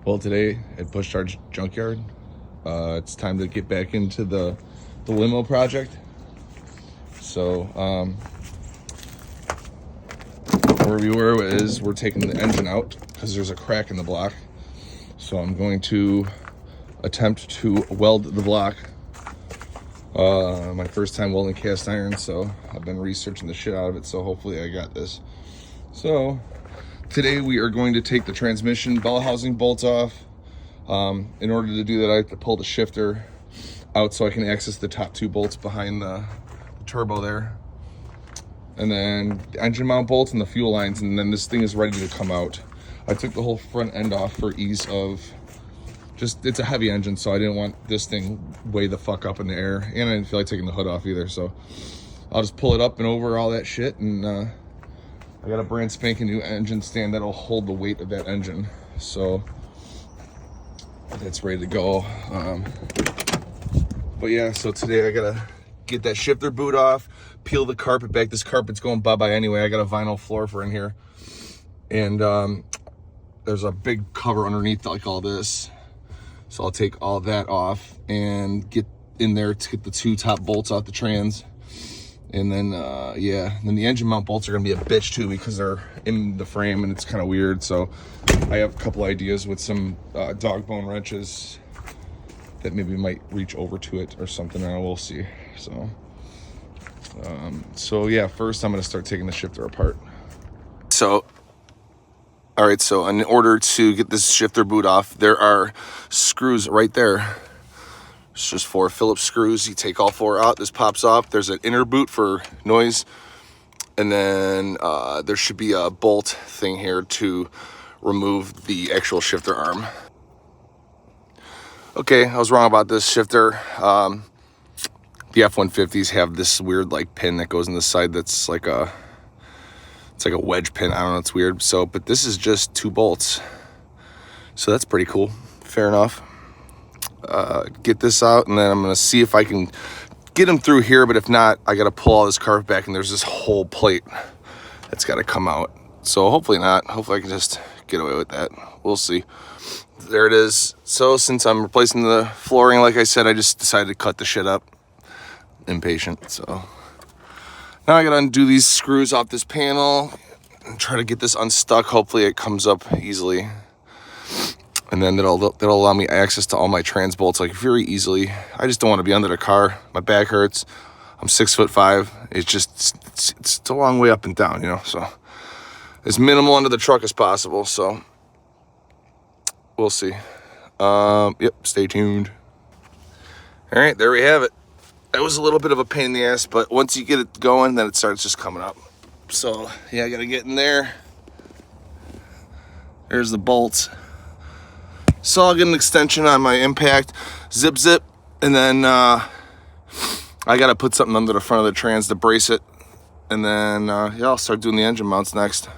Well, today at Push Charge Junkyard, it's time to get back into the limo project. So where we were is we're taking the engine out because there's a crack in the block. So I'm going to attempt to weld the block. My first time welding cast iron, so I've been researching the shit out of it, so hopefully I got this. So today we are going to take the transmission bell housing bolts off. In order to do that, I have to pull the shifter out so I can access the top two bolts behind the turbo there. And then the engine mount bolts and the fuel lines, and then this thing is ready to come out. I took the whole front end off for ease of it's a heavy engine, so I didn't want this thing way the fuck up in the air, and I didn't feel like taking the hood off either, so I'll just pull it up and over all that shit, and I got a brand spanking new engine stand that'll hold the weight of that engine, so that's ready to go. But yeah, so today I gotta get that shifter boot off, peel the carpet back. This carpet's going bye-bye anyway. I got a vinyl floor for in here, and there's a big cover underneath like all this. So I'll take all that off and get in there to get the two top bolts off the trans. And then, then the engine mount bolts are gonna be a bitch too because they're in the frame and it's kind of weird. So I have a couple ideas with some dog bone wrenches that maybe might reach over to it or something. We'll see. So yeah, first I'm gonna start taking the shifter apart. All right, so in order to get this shifter boot off, there are screws right there. It's just 4 Phillips screws. You take all 4 out, this pops off. There's an inner boot for noise. And then there should be a bolt thing here to remove the actual shifter arm. Okay, I was wrong about this shifter. The F350s have this weird like pin that goes in the side that's like it's like a wedge pin. I don't know, it's weird. So, but this is just 2 bolts. So that's pretty cool. Fair enough. Get this out, and then I'm gonna see if I can get them through here, but if not, I gotta pull all this carpet back, and there's this whole plate that's gotta come out. So hopefully not. Hopefully I can just get away with that. We'll see. There it is. So since I'm replacing the flooring, like I said, I just decided to cut the shit up. Impatient, so. Now I gotta undo these screws off this panel and try to get this unstuck. Hopefully it comes up easily. And then that'll allow me access to all my trans bolts like very easily. I just don't want to be under the car. My back hurts. I'm 6'5". It's a long way up and down, you know, so as minimal under the truck as possible. So we'll see. Yep, stay tuned. All right, there we have it. That was a little bit of a pain in the ass, but once you get it going, then it starts just coming up. So yeah, I gotta get in there. There's the bolts. So I'll get an extension on my impact, zip, and then I gotta put something under the front of the trans to brace it. And then yeah, I'll start doing the engine mounts next.